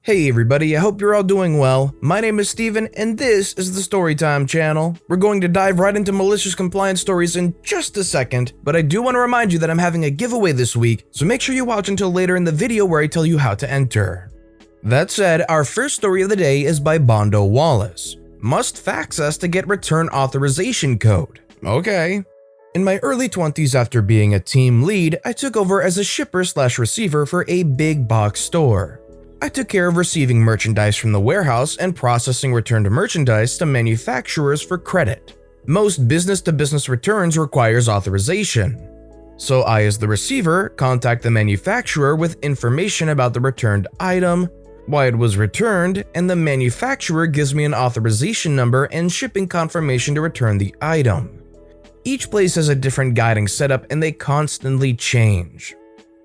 Hey everybody, I hope you're all doing well. My name is Steven and this is the Storytime channel. We're going to dive right into malicious compliance stories in just a second, but I do want to remind you that I'm having a giveaway this week, so make sure you watch until later in the video where I tell you how to enter. That said, our first story of the day is by Bondo Wallace. Must fax us to get return authorization code. Okay. In my early 20s after being a team lead, I took over as a shipper/receiver for a big box store. I took care of receiving merchandise from the warehouse and processing returned merchandise to manufacturers for credit. Most business-to-business returns requires authorization. So I, as the receiver, contact the manufacturer with information about the returned item, why it was returned, and the manufacturer gives me an authorization number and shipping confirmation to return the item. Each place has a different guiding setup and they constantly change.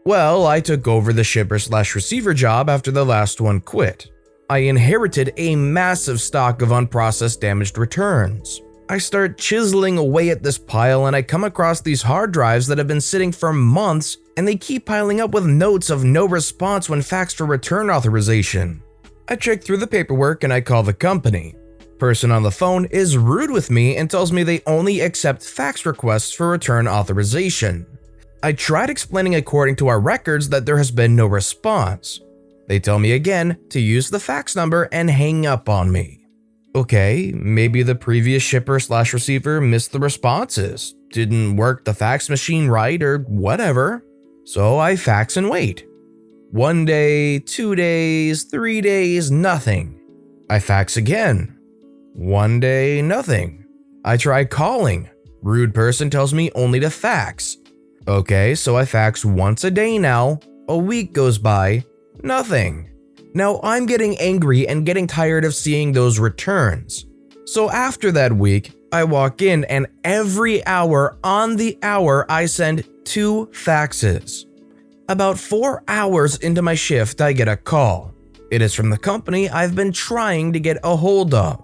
Well, I took over the shipper/receiver job after the last one quit. I inherited a massive stock of unprocessed damaged returns. I start chiseling away at this pile and I come across these hard drives that have been sitting for months and they keep piling up with notes of no response when faxed for return authorization. I check through the paperwork and I call the company. Person on the phone is rude with me and tells me they only accept fax requests for return authorization. I tried explaining according to our records that there has been no response. They tell me again to use the fax number and hang up on me. Okay, maybe the previous shipper/receiver missed the responses, didn't work the fax machine right, or whatever. So I fax and wait. 1 day, 2 days, 3 days, nothing. I fax again. 1 day, nothing. I try calling. Rude person tells me only to fax. Okay, so I fax once a day now. A week goes by, nothing. Now I'm getting angry and getting tired of seeing those returns. So after that week, I walk in and every hour on the hour I send 2 faxes. About 4 hours into my shift, I get a call. It is from the company I've been trying to get a hold of.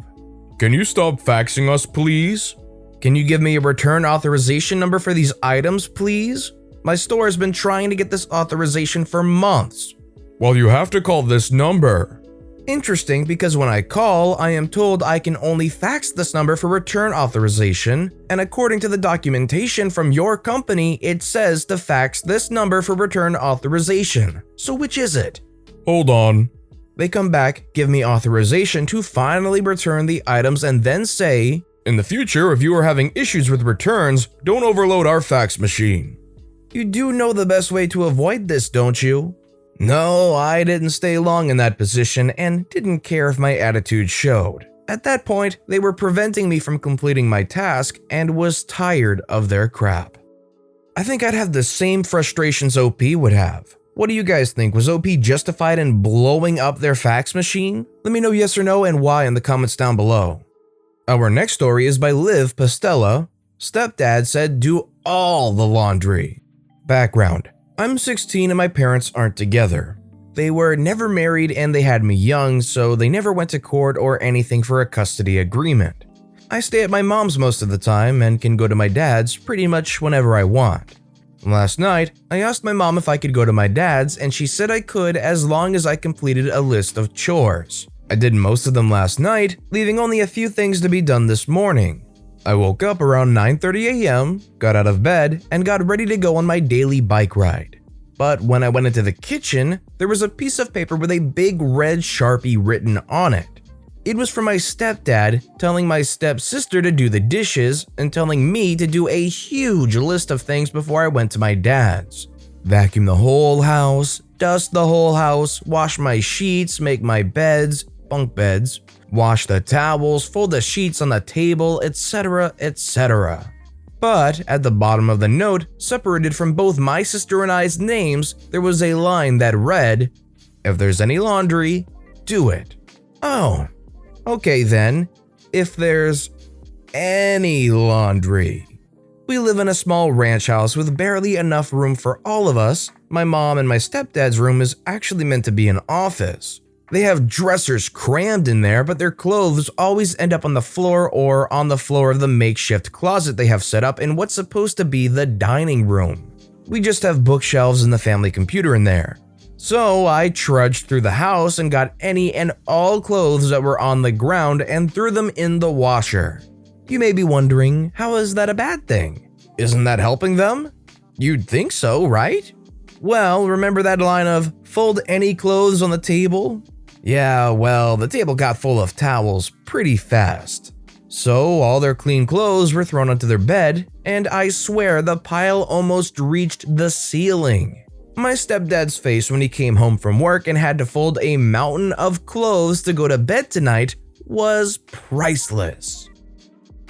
Can you stop faxing us, please? Can you give me a return authorization number for these items, please? My store has been trying to get this authorization for months. Well, you have to call this number. Interesting, because when I call, I am told I can only fax this number for return authorization, and according to the documentation from your company, it says to fax this number for return authorization. So which is it? Hold on. They come back, give me authorization to finally return the items, and then say, in the future, if you are having issues with returns, don't overload our fax machine. You do know the best way to avoid this, don't you? No, I didn't stay long in that position and didn't care if my attitude showed. At that point, they were preventing me from completing my task and was tired of their crap. I think I'd have the same frustrations OP would have. What do you guys think? Was OP justified in blowing up their fax machine? Let me know yes or no and why in the comments down below. Our next story is by Liv Pastella. Stepdad said do all the laundry. Background. I'm 16 and my parents aren't together. They were never married and they had me young, so they never went to court or anything for a custody agreement. I stay at my mom's most of the time and can go to my dad's pretty much whenever I want. Last night, I asked my mom if I could go to my dad's and she said I could as long as I completed a list of chores. I did most of them last night, leaving only a few things to be done this morning. I woke up around 9:30 a.m., got out of bed, and got ready to go on my daily bike ride. But when I went into the kitchen, there was a piece of paper with a big red Sharpie written on it. It was from my stepdad telling my stepsister to do the dishes and telling me to do a huge list of things before I went to my dad's. Vacuum the whole house, dust the whole house, wash my sheets, make my beds, bunk beds, wash the towels, fold the sheets on the table, etc., etc. But at the bottom of the note, separated from both my sister and I's names, there was a line that read, "If there's any laundry, do it." Oh, okay then, if there's any laundry. We live in a small ranch house with barely enough room for all of us. My mom and my stepdad's room is actually meant to be an office. They have dressers crammed in there, but their clothes always end up on the floor or on the floor of the makeshift closet they have set up in what's supposed to be the dining room. We just have bookshelves and the family computer in there. So I trudged through the house and got any and all clothes that were on the ground and threw them in the washer. You may be wondering, how is that a bad thing? Isn't that helping them? You'd think so, right? Well, remember that line of, fold any clothes on the table? Yeah, well, the table got full of towels pretty fast. So all their clean clothes were thrown onto their bed, and I swear the pile almost reached the ceiling. My stepdad's face when he came home from work and had to fold a mountain of clothes to go to bed tonight was priceless.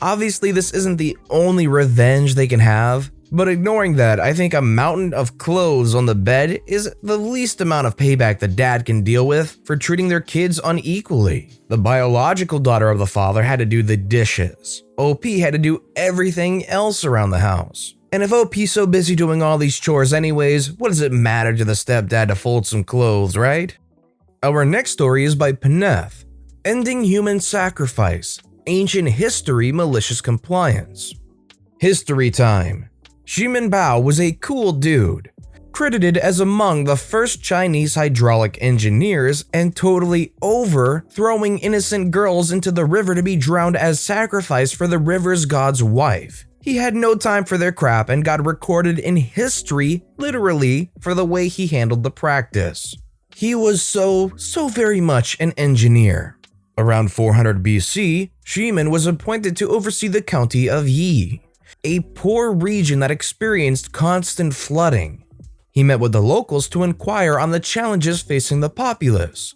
Obviously, this isn't the only revenge they can have, but ignoring that, I think a mountain of clothes on the bed is the least amount of payback the dad can deal with for treating their kids unequally. The biological daughter of the father had to do the dishes. OP had to do everything else around the house. And if OP's so busy doing all these chores anyways, what does it matter to the stepdad to fold some clothes, right? Our next story is by Panethe, Ending Human Sacrifice, Ancient History Malicious Compliance. History time. Ximen Bao was a cool dude, credited as among the first Chinese hydraulic engineers and totally over throwing innocent girls into the river to be drowned as sacrifice for the river's god's wife. He had no time for their crap and got recorded in history, literally, for the way he handled the practice. He was so very much an engineer. Around 400 BC, Ximen was appointed to oversee the county of Yi, a poor region that experienced constant flooding. He met with the locals to inquire on the challenges facing the populace.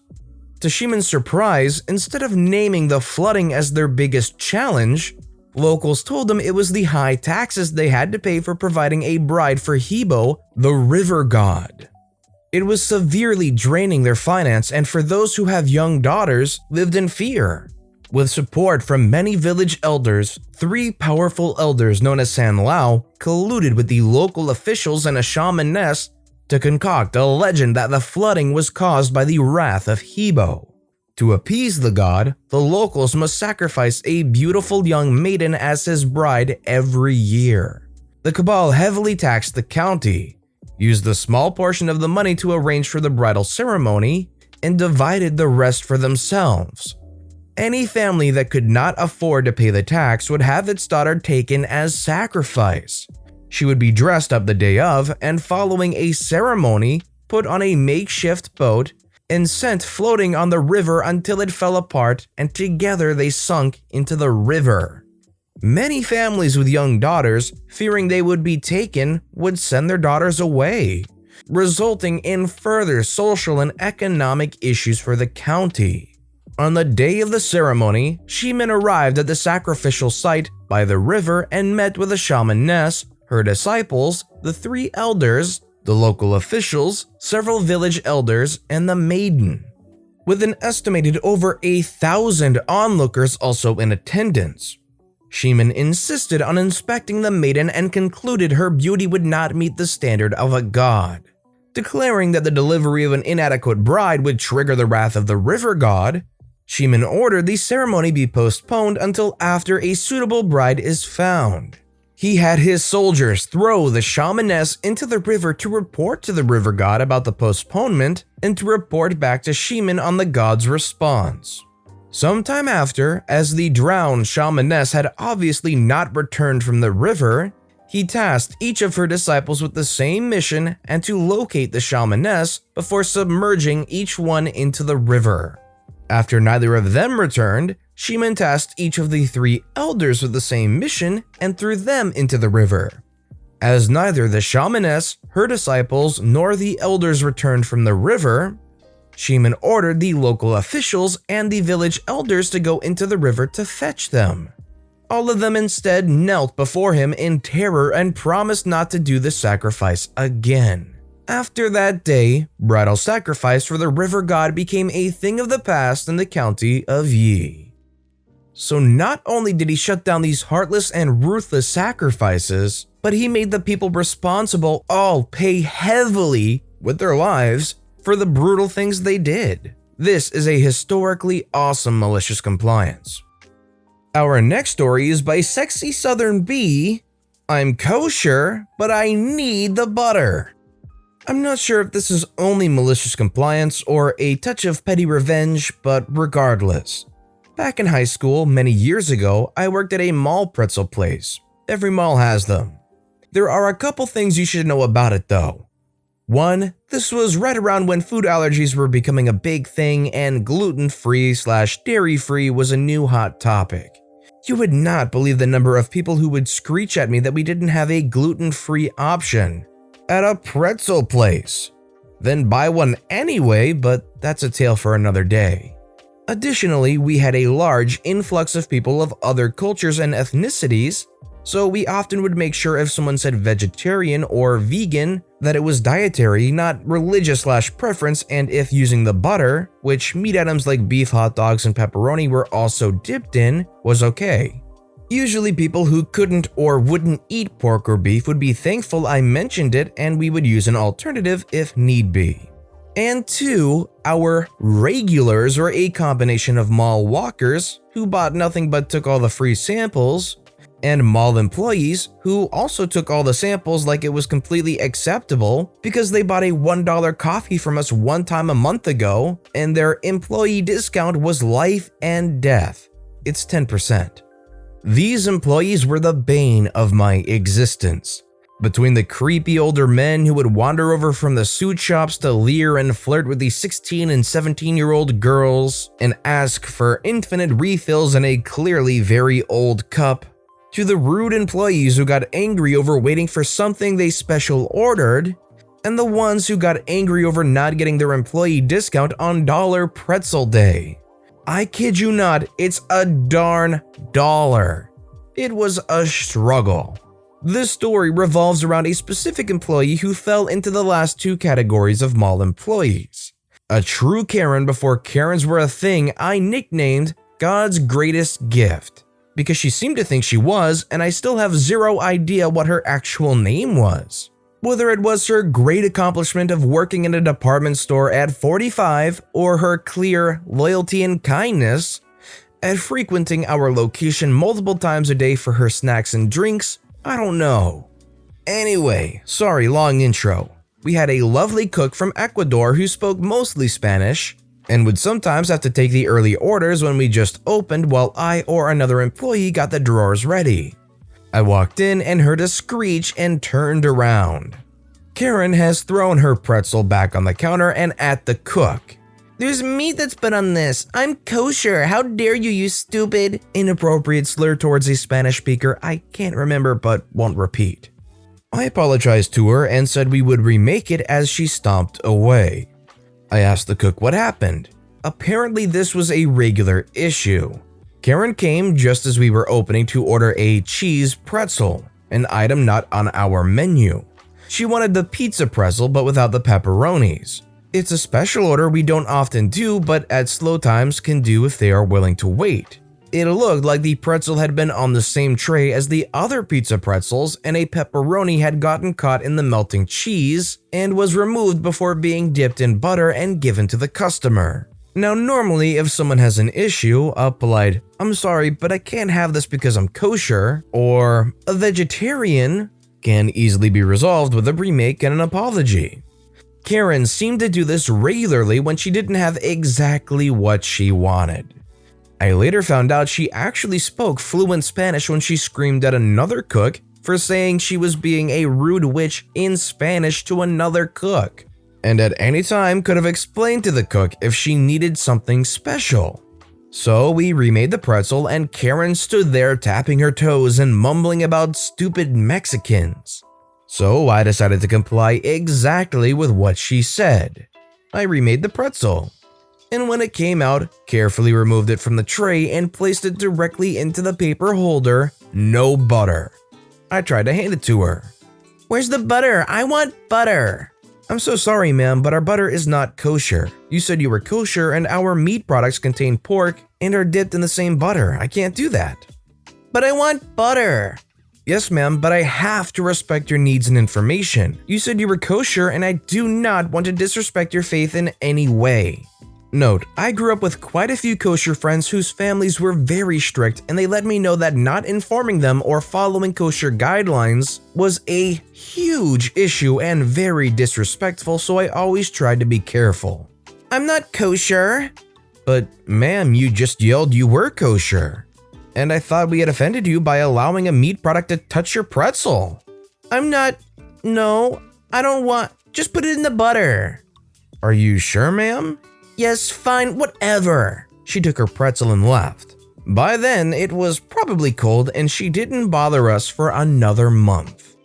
To Ximen's surprise, instead of naming the flooding as their biggest challenge, locals told him it was the high taxes they had to pay for providing a bride for Hebo, the river god. It was severely draining their finance, and for those who have young daughters, lived in fear. With support from many village elders, 3 powerful elders known as San Lao colluded with the local officials and a shamaness to concoct a legend that the flooding was caused by the wrath of Hebo. To appease the god, the locals must sacrifice a beautiful young maiden as his bride every year. The cabal heavily taxed the county, used a small portion of the money to arrange for the bridal ceremony, and divided the rest for themselves. Any family that could not afford to pay the tax would have its daughter taken as sacrifice. She would be dressed up the day of and, following a ceremony, put on a makeshift boat and sent floating on the river until it fell apart and together they sunk into the river. Many families with young daughters, fearing they would be taken, would send their daughters away, resulting in further social and economic issues for the county. On the day of the ceremony, Ximen arrived at the sacrificial site by the river and met with a shamaness, her disciples, the 3 elders, the local officials, several village elders, and the maiden. With an estimated over 1,000 onlookers also in attendance, Ximen insisted on inspecting the maiden and concluded her beauty would not meet the standard of a god. Declaring that the delivery of an inadequate bride would trigger the wrath of the river god, Ximen ordered the ceremony be postponed until after a suitable bride is found. He had his soldiers throw the shamaness into the river to report to the river god about the postponement and to report back to Ximen on the god's response. Sometime after, as the drowned shamaness had obviously not returned from the river, he tasked each of her disciples with the same mission and to locate the shamaness before submerging each one into the river. After neither of them returned, Ximen tasked each of the 3 elders with the same mission and threw them into the river. As neither the shamaness, her disciples, nor the elders returned from the river, Ximen ordered the local officials and the village elders to go into the river to fetch them. All of them instead knelt before him in terror and promised not to do the sacrifice again. After that day, bridal sacrifice for the river god became a thing of the past in the county of Yi. So not only did he shut down these heartless and ruthless sacrifices, but he made the people responsible all pay heavily with their lives for the brutal things they did. This is a historically awesome malicious compliance. Our next story is by Sexy Southern Bee. I'm kosher, but I need the butter. I'm not sure if this is only malicious compliance or a touch of petty revenge, but regardless. Back in high school, many years ago, I worked at a mall pretzel place. Every mall has them. There are a couple things you should know about it though. 1. This was right around when food allergies were becoming a big thing and gluten-free/dairy-free was a new hot topic. You would not believe the number of people who would screech at me that we didn't have a gluten-free option at a pretzel place. Then buy one anyway, but that's a tale for another day. Additionally, we had a large influx of people of other cultures and ethnicities, so we often would make sure if someone said vegetarian or vegan that it was dietary, not religious/preference, and if using the butter, which meat items like beef, hot dogs, and pepperoni were also dipped in, was okay. Usually people who couldn't or wouldn't eat pork or beef would be thankful I mentioned it and we would use an alternative if need be. And 2, our regulars were a combination of mall walkers who bought nothing but took all the free samples, and mall employees who also took all the samples like it was completely acceptable because they bought a $1 coffee from us one time a month ago and their employee discount was life and death. It's 10%. These employees were the bane of my existence. Between the creepy older men who would wander over from the suit shops to leer and flirt with the 16 and 17-year-old girls and ask for infinite refills in a clearly very old cup, to the rude employees who got angry over waiting for something they special ordered, and the ones who got angry over not getting their employee discount on Dollar Pretzel Day. I kid you not, it's a darn dollar. It was a struggle. This story revolves around a specific employee who fell into the last 2 categories of mall employees. A true Karen before Karens were a thing I nicknamed God's greatest gift, because she seemed to think she was, and I still have zero idea what her actual name was. Whether it was her great accomplishment of working in a department store at 45 or her clear loyalty and kindness at frequenting our location multiple times a day for her snacks and drinks, I don't know. Anyway, sorry, long intro. We had a lovely cook from Ecuador who spoke mostly Spanish and would sometimes have to take the early orders when we just opened while I or another employee got the drawers ready. I walked in and heard a screech and turned around. Karen has thrown her pretzel back on the counter and at the cook. "There's meat that's been on this. I'm kosher. How dare you, you stupid," inappropriate slur towards a Spanish speaker I can't remember but won't repeat. I apologized to her and said we would remake it as she stomped away. I asked the cook what happened. Apparently this was a regular issue. Karen came just as we were opening to order a cheese pretzel, an item not on our menu. She wanted the pizza pretzel but without the pepperonis. It's a special order we don't often do but at slow times can do if they are willing to wait. It looked like the pretzel had been on the same tray as the other pizza pretzels and a pepperoni had gotten caught in the melting cheese and was removed before being dipped in butter and given to the customer. Now normally if someone has an issue, a polite "I'm sorry but I can't have this because I'm kosher" or "a vegetarian" can easily be resolved with a remake and an apology. Karen seemed to do this regularly when she didn't have exactly what she wanted. I later found out she actually spoke fluent Spanish when she screamed at another cook for saying she was being a rude witch in Spanish to another cook, and at any time could have explained to the cook if she needed something special. So we remade the pretzel and Karen stood there tapping her toes and mumbling about stupid Mexicans. So I decided to comply exactly with what she said. I remade the pretzel, and when it came out, carefully removed it from the tray and placed it directly into the paper holder, no butter. I tried to hand it to her. "Where's the butter? I want butter." "I'm so sorry, ma'am, but our butter is not kosher. You said you were kosher and our meat products contain pork and are dipped in the same butter. I can't do that." "But I want butter." "Yes, ma'am, but I have to respect your needs and information. You said you were kosher and I do not want to disrespect your faith in any way." Note, I grew up with quite a few kosher friends whose families were very strict, and they let me know that not informing them or following kosher guidelines was a huge issue and very disrespectful, so I always tried to be careful. I'm not kosher. But ma'am, you just yelled you were kosher. And I thought we had offended you by allowing a meat product to touch your pretzel. I'm not… No, I don't want… Just put it in the butter. Are you sure, ma'am? Yes, fine, whatever. She took her pretzel and left. By then, it was probably cold and she didn't bother us for another month.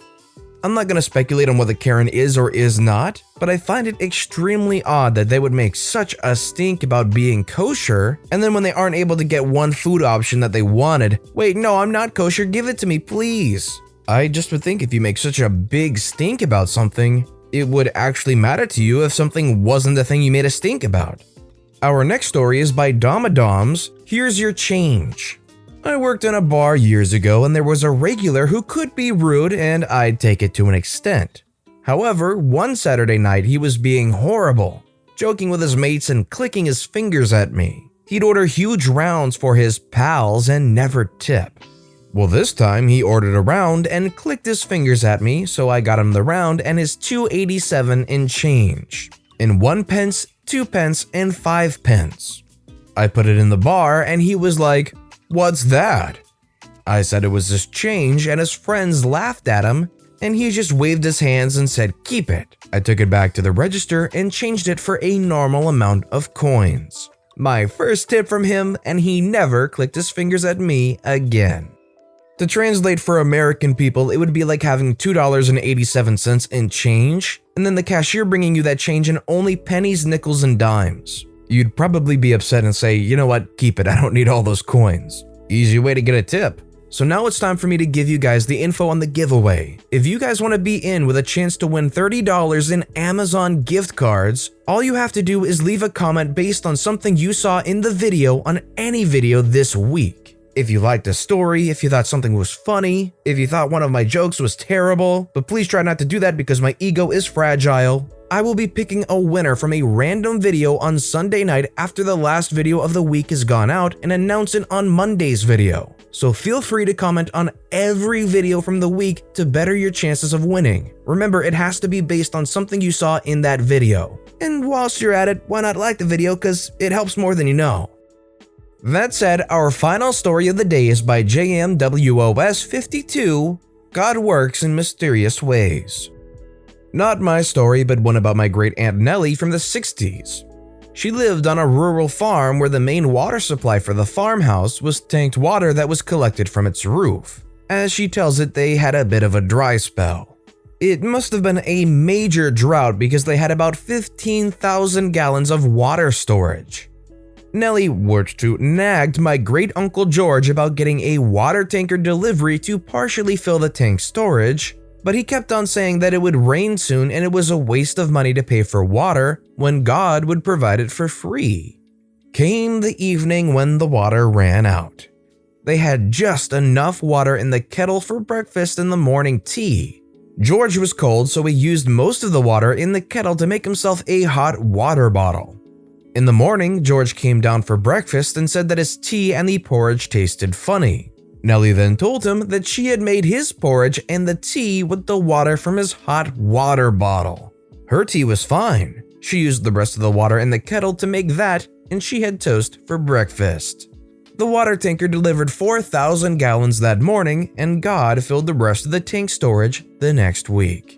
I'm not going to speculate on what a Karen is or is not, but I find it extremely odd that they would make such a stink about being kosher, and then when they aren't able to get one food option that they wanted, wait, no, I'm not kosher, give it to me, please. I just would think if you make such a big stink about something, it would actually matter to you if something wasn't the thing you made a stink about. Our next story is by Domidoms. Here's your change. I worked in a bar years ago and there was a regular who could be rude and I'd take it to an extent. However, one Saturday night he was being horrible, joking with his mates and clicking his fingers at me. He'd order huge rounds for his pals and never tip. Well, this time he ordered a round and clicked his fingers at me, so I got him the round and his $2.87 in change. In 1 pence, 2 pence, and 5 pence. I put it in the bar and he was like, "What's that?" I said it was his change and his friends laughed at him and he just waved his hands and said, "Keep it." I took it back to the register and changed it for a normal amount of coins. My first tip from him, and he never clicked his fingers at me again. To translate for American people, it would be like having $2.87 in change and then the cashier bringing you that change in only pennies, nickels, and dimes. You'd probably be upset and say, "You know what, keep it, I don't need all those coins." Easy way to get a tip. So now it's time for me to give you guys the info on the giveaway. If you guys want to be in with a chance to win $30 in Amazon gift cards, all you have to do is leave a comment based on something you saw in the video on any video this week. If you liked the story, if you thought something was funny, if you thought one of my jokes was terrible, but please try not to do that because my ego is fragile, I will be picking a winner from a random video on Sunday night after the last video of the week has gone out and announce it on Monday's video. So feel free to comment on every video from the week to better your chances of winning. Remember, it has to be based on something you saw in that video. And whilst you're at it, why not like the video because it helps more than you know. That said, our final story of the day is by JMWOS52, God Works in Mysterious Ways. Not my story, but one about my great aunt Nellie from the 60s. She lived on a rural farm where the main water supply for the farmhouse was tanked water that was collected from its roof. As she tells it, they had a bit of a dry spell. It must have been a major drought because they had about 15,000 gallons of water storage. Nellie worked to nagged my great uncle George about getting a water tanker delivery to partially fill the tank storage, but he kept on saying that it would rain soon and it was a waste of money to pay for water when God would provide it for free. Came the evening when the water ran out. They had just enough water in the kettle for breakfast and the morning tea. George was cold, so he used most of the water in the kettle to make himself a hot water bottle. In the morning, George came down for breakfast and said that his tea and the porridge tasted funny. Nellie then told him that she had made his porridge and the tea with the water from his hot water bottle. Her tea was fine. She used the rest of the water in the kettle to make that, and she had toast for breakfast. The water tanker delivered 4,000 gallons that morning, and God filled the rest of the tank storage the next week.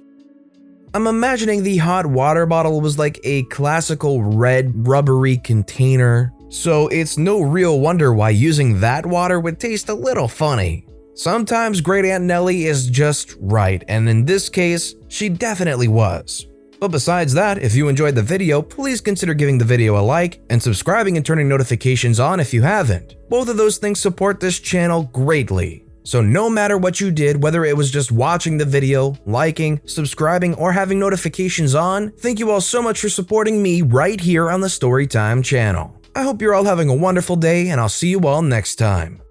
I'm imagining the hot water bottle was like a classical red rubbery container, so it's no real wonder why using that water would taste a little funny. Sometimes Great Aunt Nellie is just right, and in this case, she definitely was. But besides that, if you enjoyed the video, please consider giving the video a like and subscribing and turning notifications on if you haven't. Both of those things support this channel greatly. So no matter what you did, whether it was just watching the video, liking, subscribing, or having notifications on, thank you all so much for supporting me right here on the Storytime channel. I hope you're all having a wonderful day, and I'll see you all next time.